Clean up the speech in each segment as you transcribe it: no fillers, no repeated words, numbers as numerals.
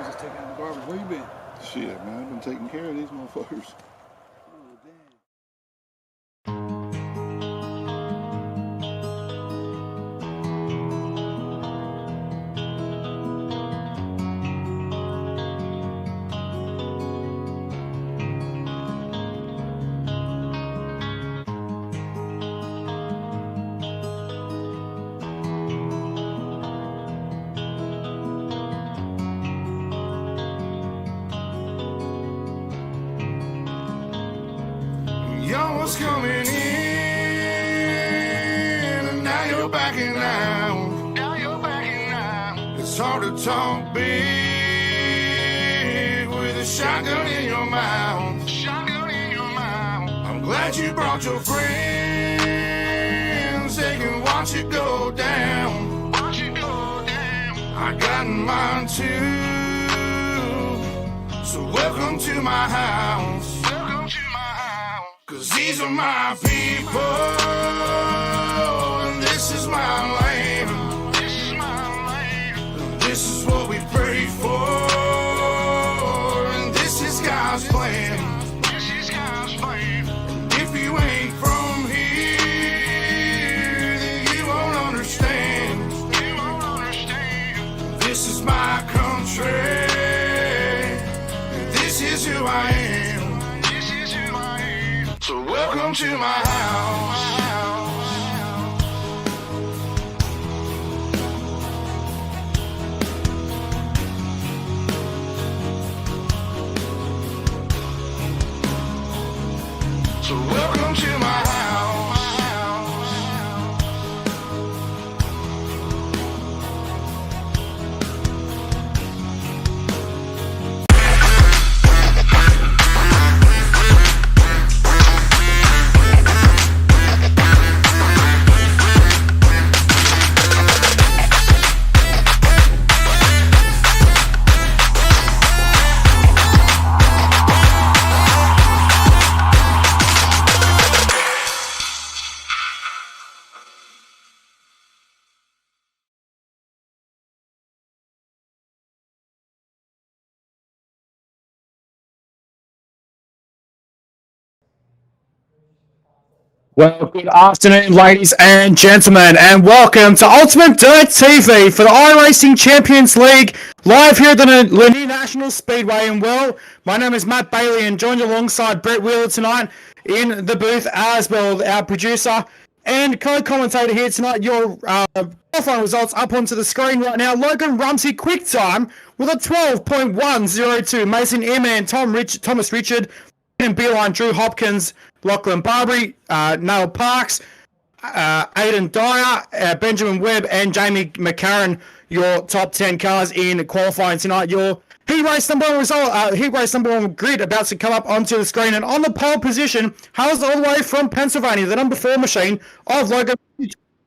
was just taking out the garbage. Where you been? Shit, man, I've been taking care of these motherfuckers. Oh, damn. You was coming in, and now you're backing out. It's hard to talk big with a shotgun in your mouth. I'm glad you brought your friends. They can watch it go down. I got mine too. So welcome to my house. Cause these are my people, and this is my land. This is what we pray for, and this is God's plan. And if you ain't from here, then you won't understand. This is my country, and this is who I am. So welcome to my house. So welcome to my house. Well, good afternoon, ladies and gentlemen, and welcome to Ultimate Dirt TV for the iRacing Champions League, live here at the Lanier National Speedway. And well, my name is Matt Bailey, and joined alongside Brett Wheeler tonight in the booth as well, our producer and co-commentator here tonight. Your qualifying results up onto the screen right now. Logan Rumsey quick time with a 12.102. Mason Earman, Thomas Richard, and Beeline, Drew Hopkins, Lachlan Barbary, Noel Parks, Aidan Dyer, Benjamin Webb, and Jamie McCarran, your top 10 cars in qualifying tonight. Your heat race number one result, heat race number one grid about to come up onto the screen. And on the pole position, How's all the way from Pennsylvania, the number 4 machine of Logan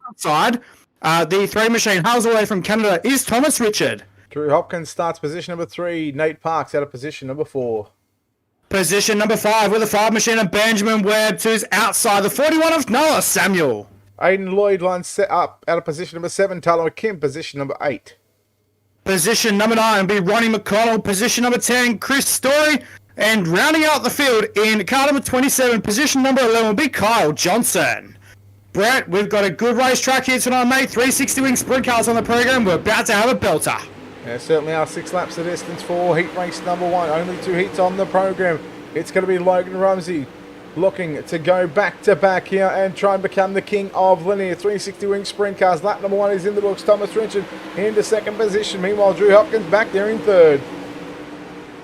outside. The 3 machine, How's all the way from Canada, is Thomas Richard. Drew Hopkins starts position number 3. Nate Parks out of position number 4. Position number 5 with the 5 machine of Benjamin Webb, who's outside the 41 of Noah Samuel. Aidan Lloyd lines set up out of position number 7. Tyler McKim, position number 8. Position number 9 will be Ronnie McConnell. Position number 10, Chris Story. And rounding out the field in car number 27, position number 11 will be Kyle Johnson. Brett, we've got a good racetrack here tonight, mate. 360 wing sprint cars on the program. We're about to have a belter. There certainly are 6 laps the distance for heat race number 1. Only 2 heats on the program. It's going to be Logan Rumsey looking to go back to back here and try and become the king of Linear. 360 wing sprint cars. Lap number 1 is in the books. Thomas Richard into second position. Meanwhile, Drew Hopkins back there in third.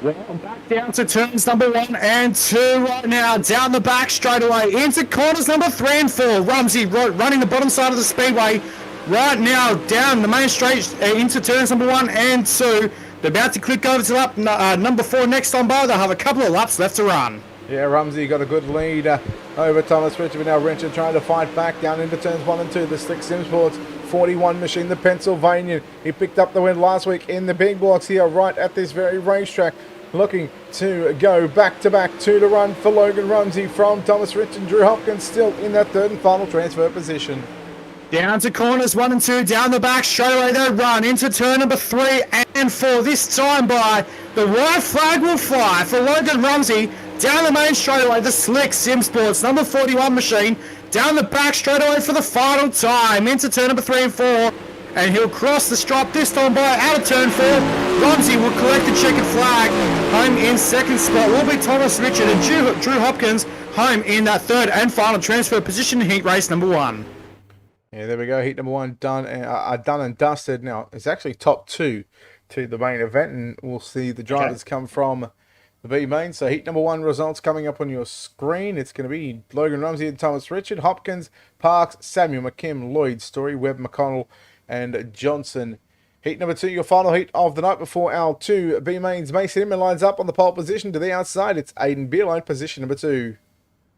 Well, back down to turns number 1 and 2 right now. Down the back straight away into corners number 3 and 4. Rumsey running the bottom side of the speedway. Right now, down the main straight into turns number 1 and 2. They're about to click over to lap number 4 next on by. They'll have a couple of laps left to run. Yeah, Rumsey got a good lead over Thomas Richard. But now Richard trying to fight back down into turns 1 and 2. The Slick Sim Sports 41 machine, the Pennsylvanian. He picked up the win last week in the big blocks here right at this very racetrack. Looking to go back to back, 2 to run for Logan Rumsey from Thomas Richard. Drew Hopkins still in that third and final transfer position. Down to corners 1 and 2, down the back straightaway they run into turn number 3 and 4. This time by the white flag will fly for Logan Rumsey. Down the main straightaway, the slick Sim Sports number 41 machine. Down the back straightaway for the final time into turn number 3 and 4. And he'll cross the stripe this time by out of turn 4. Rumsey will collect the checkered flag. Home in second spot will be Thomas Richard and Drew Hopkins home in that third and final transfer position in heat race number 1. Yeah, there we go. Heat number 1 done and dusted. Now, it's actually top 2 to the main event, and we'll see the drivers come from the B main. So heat number 1 results coming up on your screen. It's going to be Logan Rumsey and Thomas Richard, Hopkins, Parks, Samuel, McKim, Lloyd, Story, Webb, McConnell, and Johnson. Heat number 2, your final heat of the night before our 2 B mains. Mason Inman lines up on the pole position. To the outside, it's Aiden Beerline, position number 2.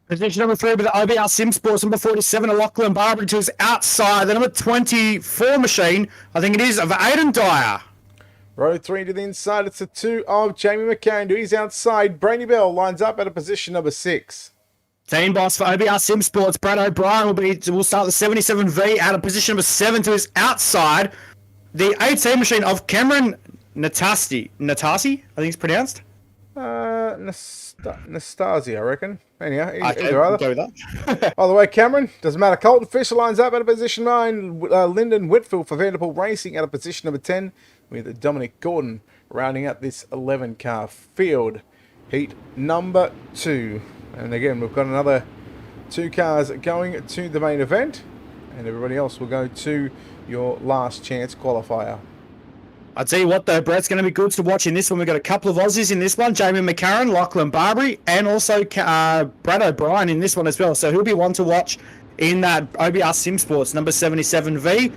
Position number 3 with the OBR Sim Sports, number 47, Lachlan Barbary to his outside. The number 24 machine, I think it is, of Aidan Dyer. Row 3 to the inside, it's a 2 of Jamie McCann to his outside. Brady Bell lines up at a position number 6. Team boss for OBR Sim Sports, Brad O'Brien will start the 77V out of position number 7 to his outside. The 18 machine of Cameron Natasi, I think it's pronounced. Nastasi, I reckon. Anyhow, Okay, either other. go with that. By the way, Cameron, doesn't matter. Colton Fisher lines up at a position 9. Lyndon Whitfield for Vanderpool Racing at a position number 10. With Dominic Gordon rounding up this 11-car field. Heat number 2. And again, we've got another 2 cars going to the main event. And everybody else will go to your last chance qualifier. I'll tell you what though, Brett, it's going to be good to watch in this one. We've got a couple of Aussies in this one, Jamie McCarran, Lachlan Barbary, and also Brad O'Brien in this one as well. So he'll be one to watch in that OBR Sim Sports number 77V.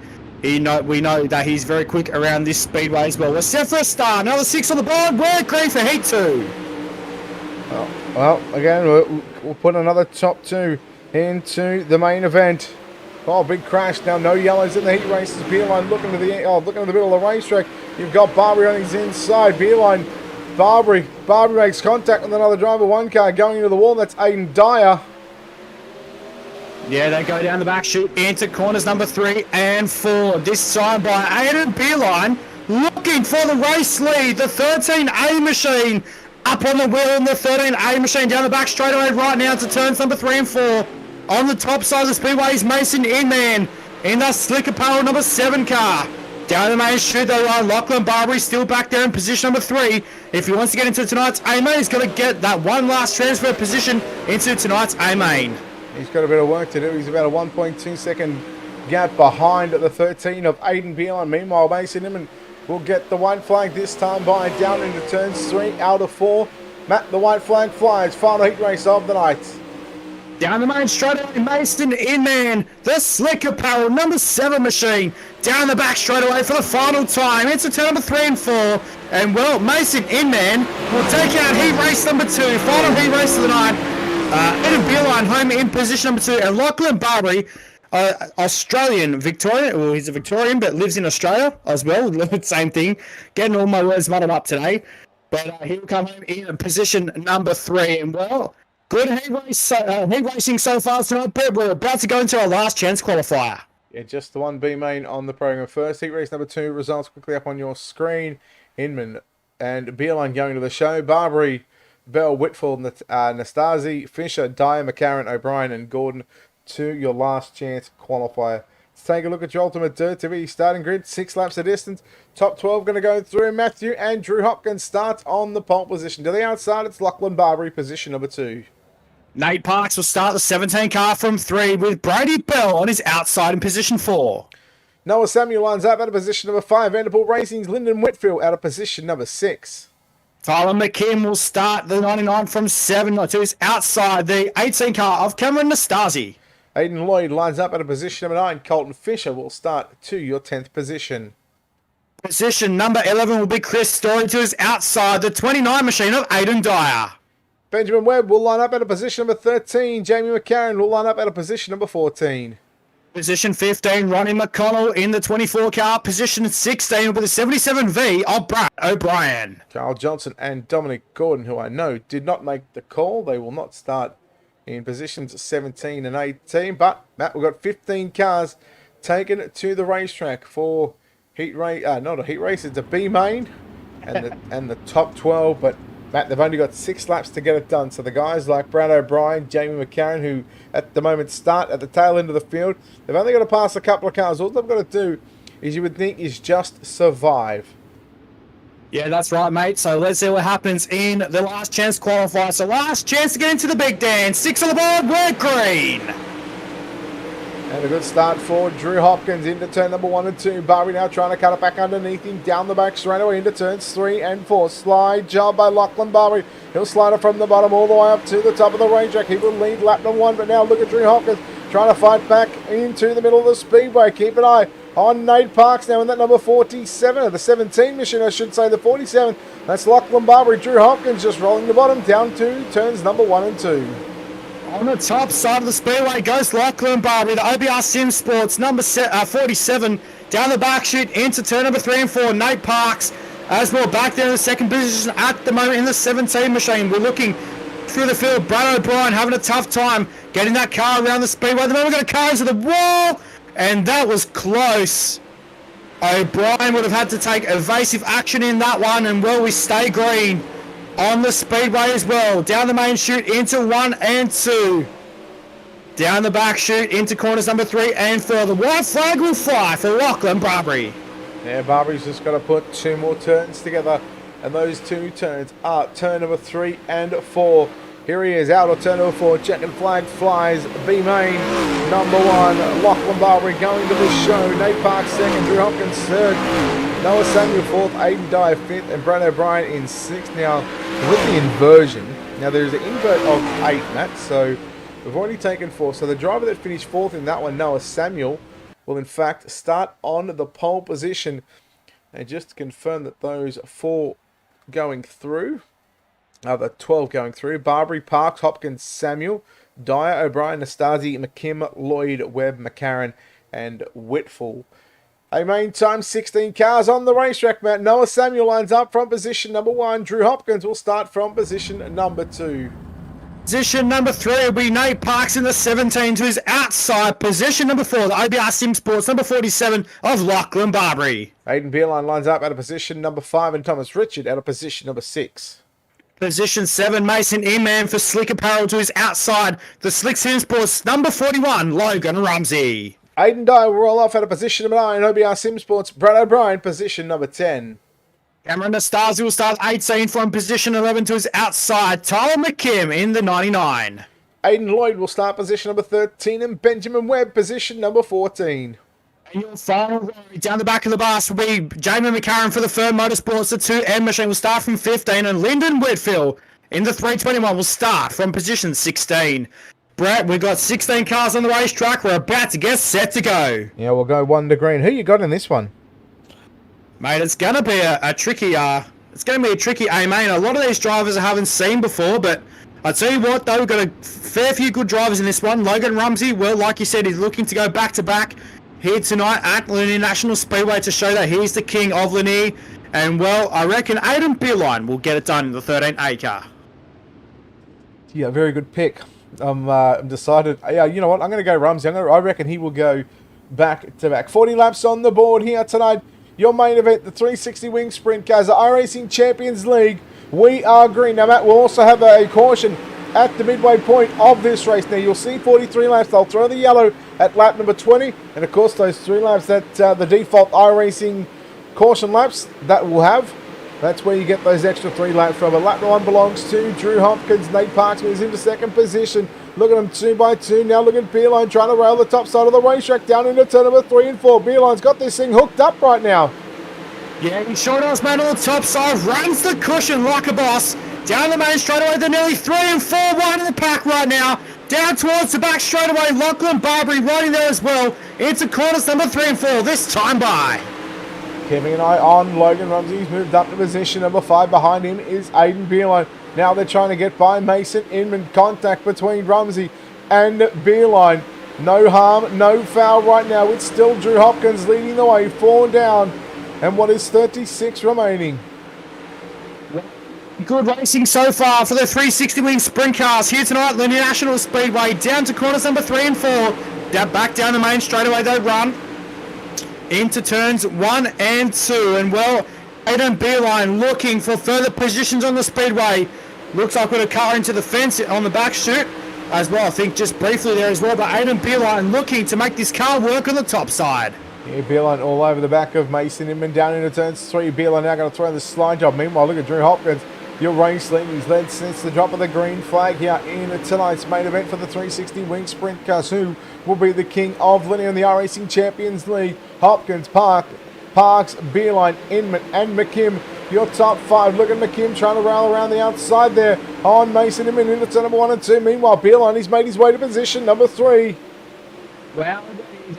We know that he's very quick around this speedway as well. We're set for a start. Another 6 on the board. We're green for heat 2. Well, again, we'll put another top 2 into the main event. Oh, big crash now. No yellows in the heat races. Beerline looking to the middle of the racetrack. You've got Barbary on his inside. Beerline, Barbary makes contact with another driver. 1 car going into the wall. That's Aiden Dyer. Yeah, they go down the back chute into corners number 3 and 4. This time by Aiden Beerline, looking for the race lead. The 13A machine up on the wheel, and the 13A machine down the back straightaway right now to turns number 3 and 4. On the top side of the speedway is Mason Inman in the slick apparel number 7 car. Down the main chute they run. Lachlan Barbary still back there in position number 3. If he wants to get into tonight's A main, he's got to get that one last transfer position into tonight's A main. He's got a bit of work to do. He's about a 1.2 second gap behind at the 13 of Aiden Beerline. Meanwhile, Mason Inman will get the white flag this time by down into turns 3 out of 4. Matt, the white flag flies. Final heat race of the night. Down the main straightaway, Mason Inman, the slick apparel number 7 machine. Down the back straightaway for the final time. It's a turn number 3 and 4. And well, Mason Inman will take out heat race number 2. Final heat race of the night. Aiden Beerline home in position number 2. And Lachlan Barbary, Australian Victorian. Well, he's a Victorian, but lives in Australia as well. Same thing. Getting all my words muddled up today. But he'll come home in position number 3. And well, good heat racing so far tonight, but we're about to go into our last chance qualifier. Yeah, just the 1B main on the program first. Heat race number 2 results quickly up on your screen. Inman and Beerline going to the show. Barbary, Bell, Whitfield, Nastasi, Fisher, Dyer, McCarran, O'Brien, and Gordon to your last chance qualifier. Let's take a look at your ultimate Dirt TV starting grid. 6 laps of distance. Top 12 going to go through. Matthew and Drew Hopkins start on the pole position. To the outside, it's Lachlan Barbary, position number 2. Nate Parks will start the 17 car from 3 with Brady Bell on his outside in position 4. Noah Samuel lines up out of position number 5. Vanderpool Racing's Lyndon Whitfield out of position number 6. Tyler McKim will start the 99 from 7 to his outside, the 18 car of Cameron Nastasi. Aiden Lloyd lines up at a position number 9. Colton Fisher will start to your 10th position. Position number 11 will be Chris Story to his outside, the 29 machine of Aiden Dyer. Benjamin Webb will line up at a position number 13. Jamie McCarran will line up at a position number 14. Position 15, Ronnie McConnell in the 24 car. Position 16 will be the 77V of Brad O'Brien. Carl Johnson and Dominic Gordon, who I know did not make the call. They will not start in positions 17 and 18. But, Matt, we've got 15 cars taken to the racetrack for heat race. Not a heat race, it's a B main and the top 12. But Matt, they've only got 6 laps to get it done. So the guys like Brad O'Brien, Jamie McCarran, who at the moment start at the tail end of the field, they've only got to pass a couple of cars. All they've got to do is, you would think, is just survive. Yeah, that's right, mate. So let's see what happens in the last chance qualifier. So last chance to get into the big dance. 6 on the board, we're green. And a good start for Drew Hopkins into turn number 1 and 2. Barbie now trying to cut it back underneath him. Down the back straight away into turns 3 and 4. Slide job by Lachlan Barbie. He'll slide it from the bottom all the way up to the top of the racetrack. He will lead lap number 1, but now look at Drew Hopkins trying to fight back into the middle of the speedway. Keep an eye on Nate Parks now in that number 47, or the 17 mission, I should say, the 47. That's Lachlan Barbie. Drew Hopkins just rolling the bottom down to turns number 1 and 2. On the top side of the speedway goes Lachlan Barbie, the OBR Sim Sports, number 47. Down the back chute into turn number 3 and 4, Nate Parks. As well, back there in the second position at the moment in the 17 machine. We're looking through the field. Brad O'Brien having a tough time getting that car around the speedway. At the moment, we've got a car into the wall, and that was close. O'Brien would have had to take evasive action in that one, and well, we stay green on the speedway as well. Down the main chute into 1 and 2. Down the back chute into corners number 3 and 4. The white flag will fly for Lachlan Barbie. Yeah, Barbie's just got to put 2 more turns together, and those 2 turns are turn number 3 and 4. Here he is, out of turn number 4. Checkered flag flies. B main, number 1. Lachlan Barbie going to the show. Nate Parks 2nd. Drew Hopkins 3rd. Noah Samuel 4th. Aiden Dyer 5th. And Brad O'Brien in 6th. Now, with the inversion, now there's an invert of 8, Matt. So we've already taken 4. So the driver that finished 4th in that one, Noah Samuel, will in fact start on the pole position. And just to confirm that those 4 going through, the 12 going through: Barbary, Parks, Hopkins, Samuel, Dyer, O'Brien, Nastasi, McKim, Lloyd, Webb, McCarran, and Whitfall. A main time, 16 cars on the racetrack, Matt. Noah Samuel lines up from position number 1. Drew Hopkins will start from position number 2. Position number 3 will be Nate Parks in the 17 to his outside. Position number 4, the OBR Sim Sports, number 47 of Lachlan Barbary. Aiden Beerline lines up at a position number 5, and Thomas Richard at a position number 6. Position 7, Mason Inman for Slick Apparel to his outside. The Slick Sim Sports, number 41, Logan Rumsey. Aiden Dyer will roll off at a position number 9, OBR Sim Sports. Brad O'Brien, position number 10. Cameron Nastasi will start 18 from position 11 to his outside. Tyler McKim in the 99. Aiden Lloyd will start position number 13, and Benjamin Webb, position number 14. And your final row down the back of the bus will be Jamie McCarran for the Firm Motorsports. The 2M machine will start from 15, and Lyndon Whitfield in the 321 will start from position 16. Brett, we've got 16 cars on the racetrack. We're about to get set to go. Yeah, we'll go 1 to green. Who you got in this one? Mate, it's going to be a tricky A main. A lot of these drivers I haven't seen before, but I tell you what, though, we've got a fair few good drivers in this one. Logan Rumsey, well, like you said, he's looking to go back-to-back here tonight at Lanier National Speedway to show that he's the king of Lanier. And, well, I reckon Aiden Beerline will get it done in the 13A car. Yeah, very good pick. I'm decided. Yeah, you know what? I'm going to go Rumsey. I reckon he will go back-to-back. 40 laps on the board here tonight. Your main event, the 360 Wing Sprint Cars, the iRacing Champions League. We are green. Now, Matt, we'll also have a caution at the midway point of this race. Now, you'll see 43 laps. They'll throw the yellow at lap number 20. And, of course, those 3 laps that the default iRacing caution laps that we'll have, that's where you get those extra 3 laps from. But lap 1 belongs to Drew Hopkins. Nate Parks is into second position. Look at them 2 by 2. Now look at Beerline trying to rail the top side of the racetrack down into turn number 3 and 4. Beerline's got this thing hooked up right now. Yeah, he sure does, man. On the top side, runs the cushion like a boss. Down the main straightaway, they're nearly 3 and 4 wide in the pack right now. Down towards the back straightaway, Lachlan Barbary riding there as well. Into corners number 3 and 4, this time by. Keeping an eye on Logan Rumsey. He's moved up to position number 5. Behind him is Aiden Beerline. Now they're trying to get by Mason Inman. Contact between Rumsey and Beerline. No harm, no foul right now. It's still Drew Hopkins leading the way. 4 down. And what is 36 remaining? Good racing so far for the 360 Wing Sprint Cars here tonight, Lanier National Speedway. Down to corners number 3 and 4. Back down the main straightaway they run. into turns 1 and 2. And well, Aiden Beeline looking for further positions on the speedway. Looks like we've got a car into the fence on the back chute as well. I think just briefly there as well. But Aiden Beeline looking to make this car work on the top side. Yeah, Beeline all over the back of Mason Inman down into turns 3. Beeline now going to throw the slide job. Meanwhile, look at Drew Hopkins. Your race lead. He's led since the drop of the green flag here in tonight's main event for the 360 Wing Sprint Cars. Who will be the king of Lanier in the iRacing Champions League? Hopkins, Parks, Beeline, Inman and McKim. Your top 5. Look at McKim trying to rail around the outside there on Mason Inman into turn number 1 and 2. Meanwhile, Beeline, he's made his way to position number 3. Well,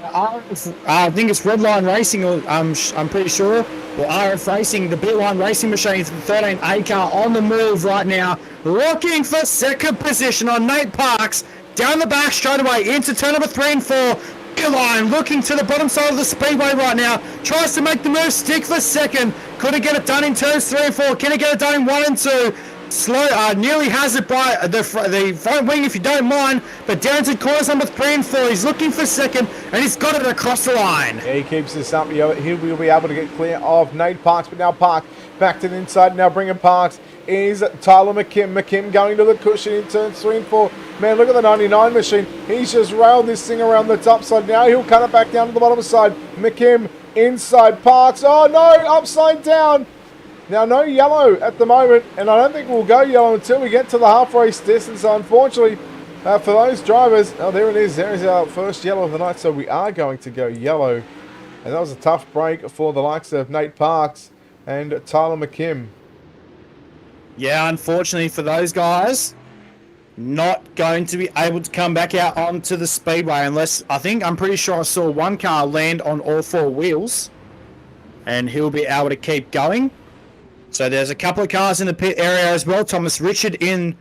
I think it's Redline Racing, or I'm pretty sure, or RF Racing, the Beeline Racing Machine for the 13A car on the move right now, looking for second position on Nate Parks, down the back straight away into turn number 3 and 4. Beeline looking to the bottom side of the speedway right now, tries to make the move stick for second, couldn't get it done in turns 3 and 4, can he get it done in 1 and 2? Slow, nearly has it by the front wing if you don't mind, but down to corners number 3 and 4. He's looking for second, and he's got it across the line. Yeah, he keeps this up. He will be able to get clear of Nate Parks, but now Parks back to the inside. Now bringing Parks is Tyler McKim. McKim going to the cushion in turns 3 and 4. Man, look at the 99 machine. He's just railed this thing around the top side. Now he'll cut it back down to the bottom side. McKim inside Parks. Oh no, upside down. Now, no yellow at the moment, and I don't think we'll go yellow until we get to the half race distance. So unfortunately, for those drivers, oh, there it is. There is our first yellow of the night, so we are going to go yellow. And that was a tough break for the likes of Nate Parks and Tyler McKim. Yeah, unfortunately for those guys, not going to be able to come back out onto the speedway unless, I'm pretty sure I saw one car land on all 4 wheels, and he'll be able to keep going. So there's a couple of cars in the pit area as well. Tyler McKim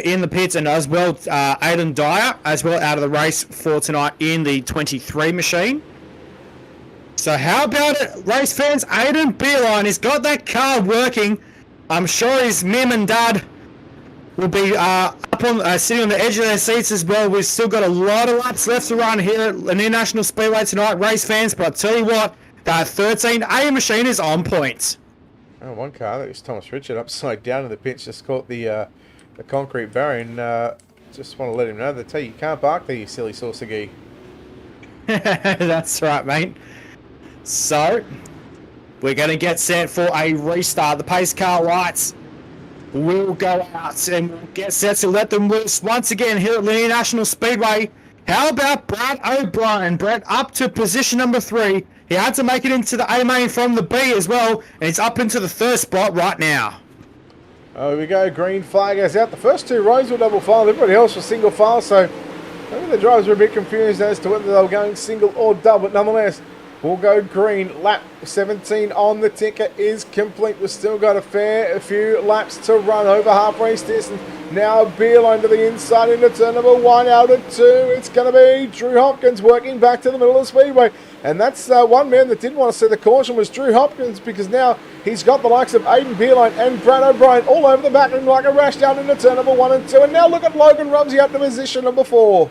in the pits, and as well Aiden Dyer as well out of the race for tonight in the 23 machine. So how about it, race fans? Aiden Beeline has got that car working. I'm sure his mum and dad will be up on sitting on the edge of their seats as well. We've still got a lot of laps left to run here at Lanier National Speedway tonight, race fans. But I tell you what, that 13A machine is on point. Oh, one car, that was Thomas Richard upside down in the pits, just caught the concrete barrier, and just want to let him know that you can't bark there, you silly saucer gee. That's right, mate. So, we're going to get set for a restart. The pace car lights will go out, and we'll get set to let them loose once again here at Lanier National Speedway. How about Brad O'Brien? Brad up to position number 3. He had to make it into the A main from the B as well, and he's up into the 3rd spot right now. Oh, here we go. Green flag goes out. The first 2 rows were double file. Everybody else was single file, so I think the drivers were a bit confused as to whether they were going single or double, but nonetheless, we'll go green. Lap 17 on the ticker is complete. We've still got a fair few laps to run over half race distance. Now Beeline to the inside into turn number 1 out of 2. It's going to be Drew Hopkins working back to the middle of the speedway. And that's one man that didn't want to see the caution was Drew Hopkins, because now he's got the likes of Aiden Beeline and Brad O'Brien all over the back and like a rash down into turn number 1 and 2. And now look at Logan Rumsey up to position number 4.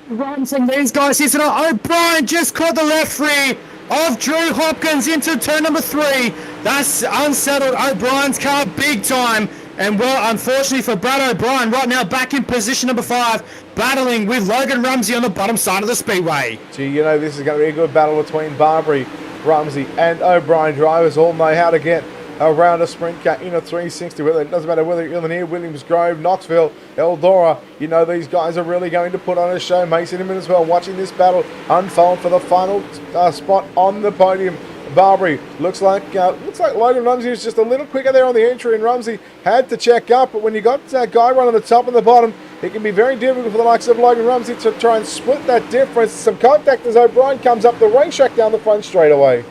Rumsey, these guys here tonight. O'Brien just caught the left rear of Drew Hopkins into turn number 3. That's unsettled O'Brien's car big time. And well, unfortunately for Brad O'Brien, right now back in position number 5, battling with Logan Rumsey on the bottom side of the speedway. Gee, you know, this is going to be a good battle between Barbary, Rumsey and O'Brien. Drivers all know how to get around a sprint car in a 360. It doesn't matter whether you're Lanier, Williams Grove, Knoxville, Eldora. You know, these guys are really going to put on a show. Mason Inman as well, watching this battle unfold for the final spot on the podium. Barbary looks like Logan Rumsey was just a little quicker there on the entry, and Rumsey had to check up. But when you got that guy running the top and the bottom, it can be very difficult for the likes of Logan Rumsey to try and split that difference. Some contact as O'Brien comes up the racetrack down the front straight away.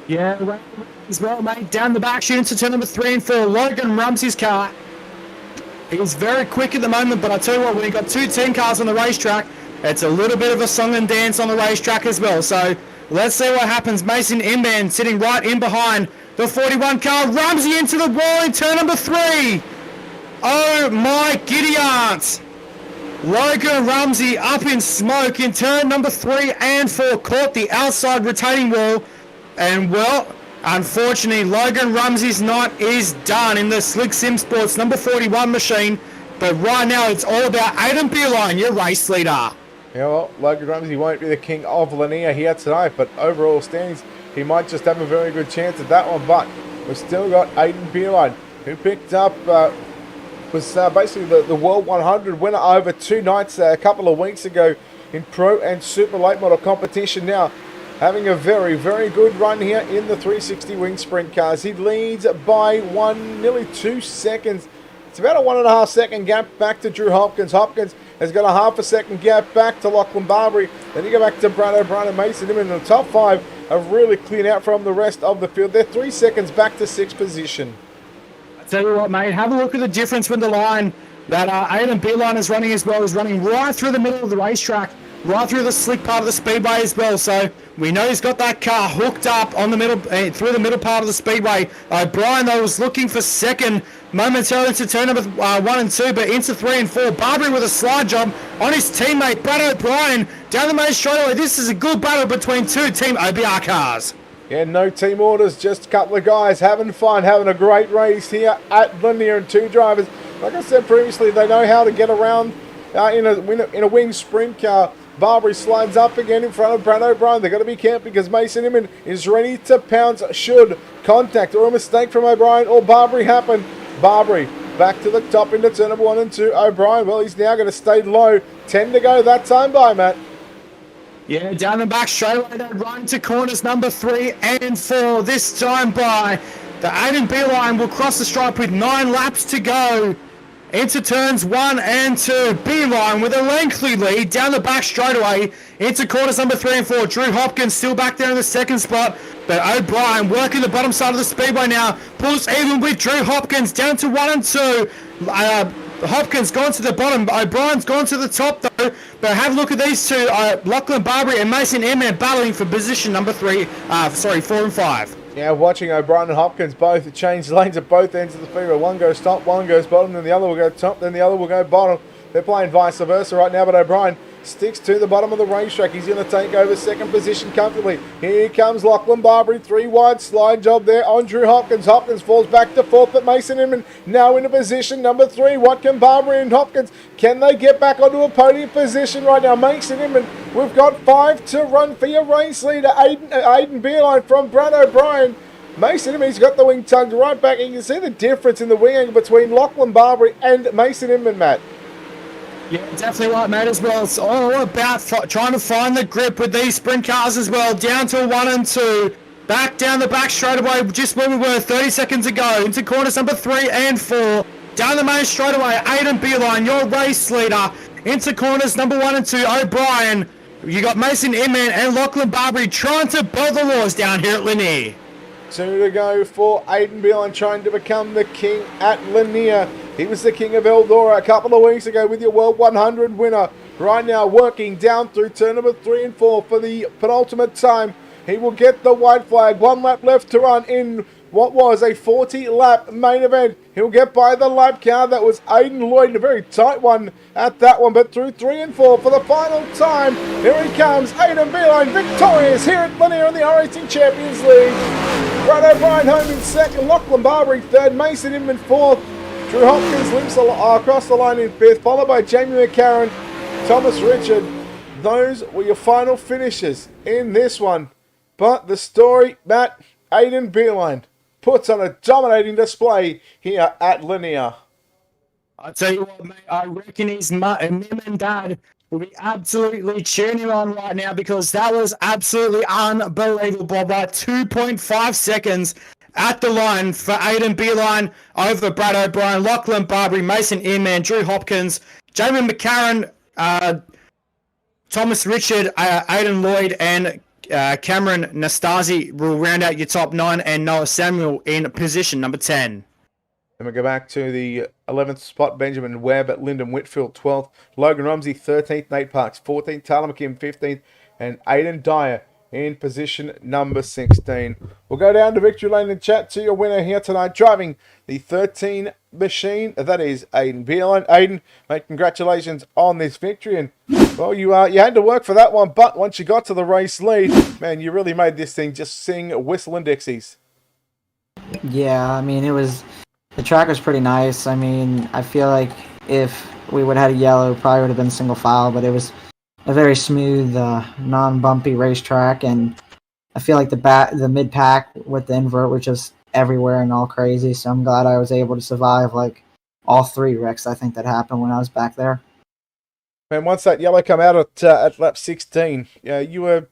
Yeah, as well, mate. Down the back, shooting to turn number 3 and 4. Logan Rumsey's car. He's very quick at the moment, but I tell you what, when you've got 2 team cars on the racetrack, it's a little bit of a song and dance on the racetrack as well. So let's see what happens. Mason Inman sitting right in behind the 41 car. Rumsey into the wall in turn number 3. Oh my giddy aunt. Logan Rumsey up in smoke in turn number 3 and 4. Caught the outside retaining wall. And, well, unfortunately, Logan Rumsey's night is done in the Slick Sim Sports number 41 machine. But right now, it's all about Aiden Beeline, your race leader. Yeah, well, Logan Rumsey won't be the king of Lanier here tonight, but overall standings, he might just have a very good chance at that one. But we've still got Aiden Beeline, who picked up, was basically the World 100 winner over 2 nights a couple of weeks ago in Pro and Super Late Model competition. Now, having a very, very good run here in the 360 wing sprint cars. He leads by nearly 2 seconds. It's about a 1.5 second gap back to Drew Hopkins. Hopkins has got a 0.5 second gap back to Lachlan Barbary. Then you go back to Brad O'Brien and Mason Inman. The top 5 have really cleared out from the rest of the field. They're 3 seconds back to 6th position. I tell you what, mate, have a look at the difference with the line that Aiden Beeline is running as well. He's running right through the middle of the racetrack, right through the slick part of the speedway as well. So we know he's got that car hooked up on the middle, through the middle part of the speedway. O'Brien, though, was looking for second momentarily into turn number 1 and 2, but into 3 and 4. Barbary with a slide job on his teammate, Brad O'Brien, down the main straightaway. This is a good battle between 2 Team OBR cars. Yeah, no team orders, just a couple of guys having fun, having a great race here at Lanier, and 2 drivers. Like I said previously, they know how to get around in a wing sprint car. Barbary slides up again in front of Brad O'Brien. They've got to be careful because Mason Inman is ready to pounce should contact or a mistake from O'Brien or Barbary happen. Barbary back to the top into turn number 1 and 2. O'Brien, well, he's now going to stay low. 10 to go that time by, Matt. Yeah, down the back straightaway, they run to corners number 3 and 4. This time by the Aiden Beeline will cross the stripe with 9 laps to go. Into turns 1 and 2. Beeline with a lengthy lead down the back straightaway into corners number 3 and 4. Drew Hopkins still back there in the second spot. But O'Brien working the bottom side of the speedway now. Pulls even with Drew Hopkins down to 1 and 2. Hopkins gone to the bottom. O'Brien's gone to the top though. But have a look at these two. Lachlan Barbary and Mason Inman battling for position number 4 and 5. Yeah, watching O'Brien and Hopkins both change lanes at both ends of the speedway. One goes top, one goes bottom, then the other will go top, then the other will go bottom. They're playing vice versa right now, but O'Brien sticks to the bottom of the racetrack. He's going to take over second position comfortably. Here comes Lachlan Barbary, 3 wide slide job there on Drew Hopkins. Hopkins falls back to 4th, but Mason Inman now into position number 3. What can Barbary and Hopkins, can they get back onto a podium position right now? Mason Inman, we've got 5 to run for your race leader. Aiden Beeline from Brad O'Brien. Mason Inman, he's got the wing tugged right back. And you can see the difference in the wing angle between Lachlan Barbary and Mason Inman, Matt. Yeah, definitely right, mate, as well. It's all about trying to find the grip with these sprint cars as well. Down to 1 and 2. Back down the back straightaway, just where we were 30 seconds ago. Into corners number 3 and 4. Down the main straightaway, Aiden Beeline, your race leader. Into corners number 1 and 2, O'Brien. You got Mason Inman and Lachlan Barbary trying to build the laws down here at Lanier. 2 to go for Aiden Beeline, trying to become the king at Lanier. He was the king of Eldora a couple of weeks ago with your World 100 winner. Right now working down through turn number 3 and 4 for the penultimate time. He will get the white flag. 1 lap left to run in what was a 40-lap main event. He'll get by the lap car. That was Aiden Lloyd, a very tight one at that one, but through 3 and 4 for the final time. Here he comes, Aiden Beeline, victorious here at Lanier in the iRacing Champions League. Brad O'Brien home in second, Lachlan Barbary third, Mason Inman fourth. Drew Hopkins limps across the line in fifth, followed by Jamie McCarran, Thomas Richard. Those were your final finishes in this one. But the story, Matt, Aiden Beeline puts on a dominating display here at Lanier. I tell you what, mate, I reckon his mum and dad will be absolutely cheering him on right now because that was absolutely unbelievable. About 2.5 seconds at the line for Aiden Beeline over Brad O'Brien, Lachlan Barbary, Mason Inman, Drew Hopkins, Jamie McCarran, Thomas Richard, Aiden Lloyd, and Cameron Nastasi will round out your top 9, and Noah Samuel in position number 10. Then we go back to the 11th spot, Benjamin Webb at Lyndon Whitfield, 12th. Logan Rumsey, 13th. Nate Parks, 14th. Tyler McKim, 15th. And Aidan Dyer in position number 16. We'll go down to victory lane and chat to your winner here tonight, driving the 13 machine. That is Aiden Beerline. Aiden, mate, congratulations on this victory. And, well, you had to work for that one, but once you got to the race lead, man, you really made this thing just sing, whistle, and Dixies. Yeah, I mean, the track was pretty nice. I mean, I feel like if we would have had a yellow, it probably would have been single file, but it was a very smooth, non-bumpy racetrack, and I feel like the mid-pack with the invert was just everywhere and all crazy, so I'm glad I was able to survive, like, all 3 wrecks I think that happened when I was back there. Man, once that yellow come out at lap 16, you were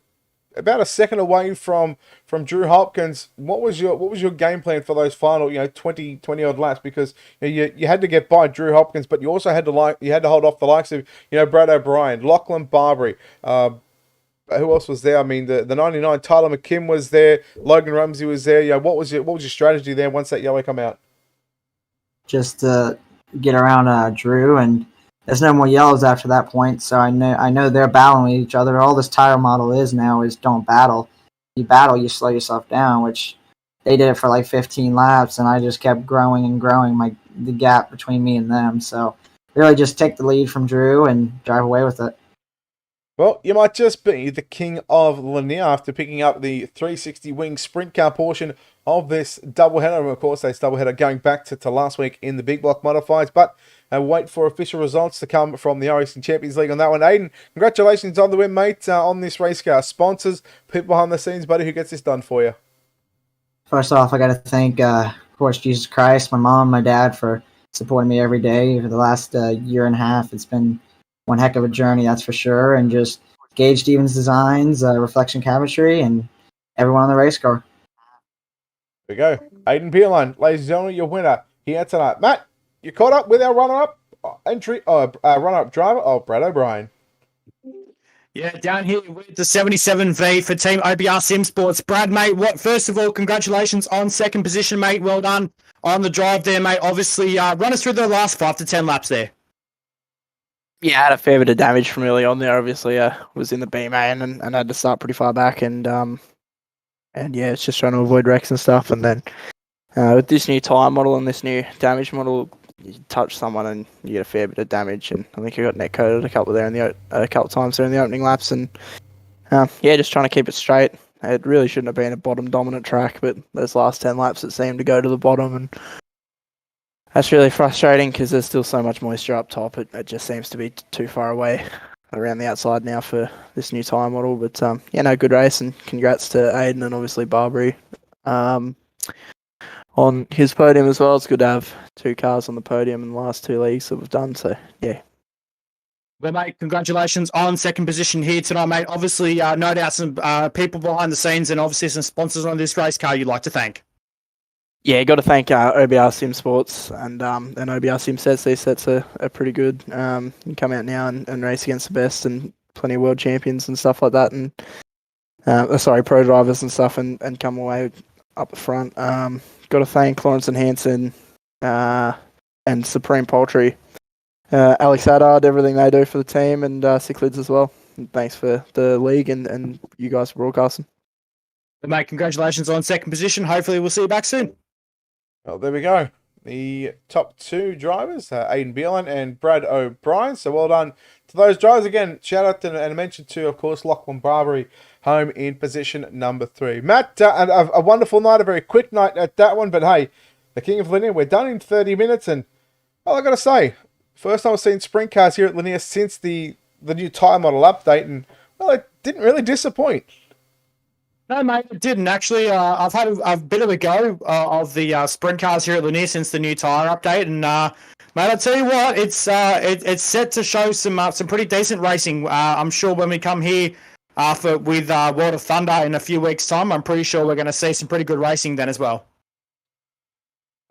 about a second away from Drew Hopkins. What was your game plan for those final 20 odd laps? Because you had to get by Drew Hopkins, but you also had to hold off the likes of Brad O'Brien, Lachlan Barbary. Who else was there? I mean, the 99 Tyler McKim was there, Logan Rumsey was there. What was your strategy there once that yellow come out? Just to get around Drew, and there's no more yellows after that point, so I know they're battling with each other. All this tire model is now is don't battle. You battle, you slow yourself down, which they did it for like 15 laps, and I just kept growing and growing the gap between me and them. So really just take the lead from Drew and drive away with it. Well, you might just be the king of Lanier after picking up the 360 wing sprint car portion of this doubleheader. And of course, this doubleheader going back to last week in the big block modifieds. But wait for official results to come from the iRacing Champions League on that one. Aiden, congratulations on the win, mate, on this race car. Sponsors, people behind the scenes, buddy, who gets this done for you? First off, I got to thank, of course, Jesus Christ, my mom, my dad for supporting me every day for the last year and a half. It's been one heck of a journey, that's for sure. And just Gage Stevens Designs, Reflection Cabinetry, and everyone on the race car. There we go. Aiden Beerline, ladies and gentlemen, your winner here tonight. Matt, you caught up with our runner-up driver, Brad O'Brien. Yeah, down here with the 77V for Team OBR Sim Sports. Brad, mate, first of all, congratulations on second position, mate. Well done on the drive there, mate. Obviously, run us through the last 5 to 10 laps there. Yeah, I had a fair bit of damage from early on there. Obviously, was in the B main and had to start pretty far back, and yeah, it's just trying to avoid wrecks and stuff. And then with this new tyre model and this new damage model, you touch someone and you get a fair bit of damage. And I think I got net coated a couple times there in the opening laps, and yeah, just trying to keep it straight. It really shouldn't have been a bottom dominant track, but those last 10 laps it seemed to go to the bottom, and that's really frustrating because there's still so much moisture up top. It just seems to be too far away around the outside now for this new tyre model. But yeah, no, good race, and congrats to Aiden and obviously Barbary on his podium as well. It's good to have 2 cars on the podium in the last 2 leagues that we've done. So yeah. Well, mate, congratulations on second position here tonight, mate. Obviously, no doubt some people behind the scenes and obviously some sponsors on this race car you'd like to thank. Yeah, got to thank OBR Sim Sports and OBR Sim Sets. These sets are pretty good. You can come out now and race against the best and plenty of world champions and stuff like that. And pro drivers and stuff, and come away up the front. Got to thank Lawrence and Hanson and Supreme Poultry, Alex Haddard, everything they do for the team, and Cichlids as well. And thanks for the league and you guys for broadcasting. Well, mate, congratulations on second position. Hopefully we'll see you back soon. Well, there we go. The top 2 drivers, Aiden Beerline and Brad O'Brien. So well done to those drivers. Again, shout out to, and mention to, of course, Lachlan Barbary, home in position number 3. Matt, a wonderful night, a very quick night at that one. But hey, the King of Lanier, we're done in 30 minutes. And, well, I got to say, first time I've seen sprint cars here at Lanier since the new tyre model update. And, well, it didn't really disappoint. No, mate, it didn't. Actually, I've had a bit of a go of the sprint cars here at Lanier since the new tyre update, and mate, I'll tell you what, it's set to show some pretty decent racing. I'm sure when we come here with World of Thunder in a few weeks' time, I'm pretty sure we're going to see some pretty good racing then as well.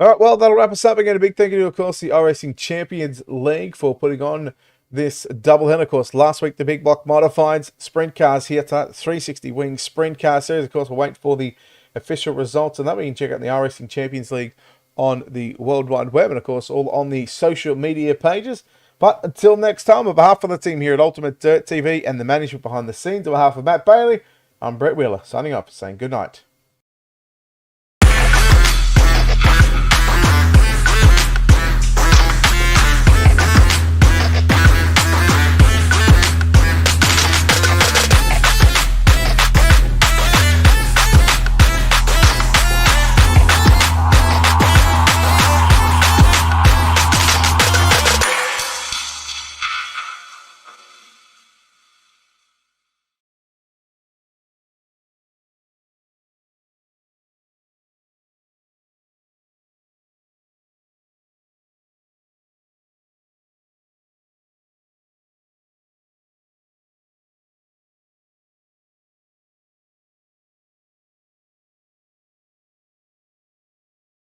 All right, well, that'll wrap us up. Again, a big thank you to, of course, the iRacing Champions League for putting on this doubleheader. Of course, last week the big block modifieds, sprint cars here tonight, 360 wing sprint car series. Of course, we'll wait for the official results, and that we can check out the iRacing Champions League on the World Wide Web, and of course all on the social media pages. But until next time, on behalf of the team here at Ultimate Dirt TV and the management behind the scenes, on behalf of Matt Bailey, I'm Brett Wheeler, signing off, saying good night.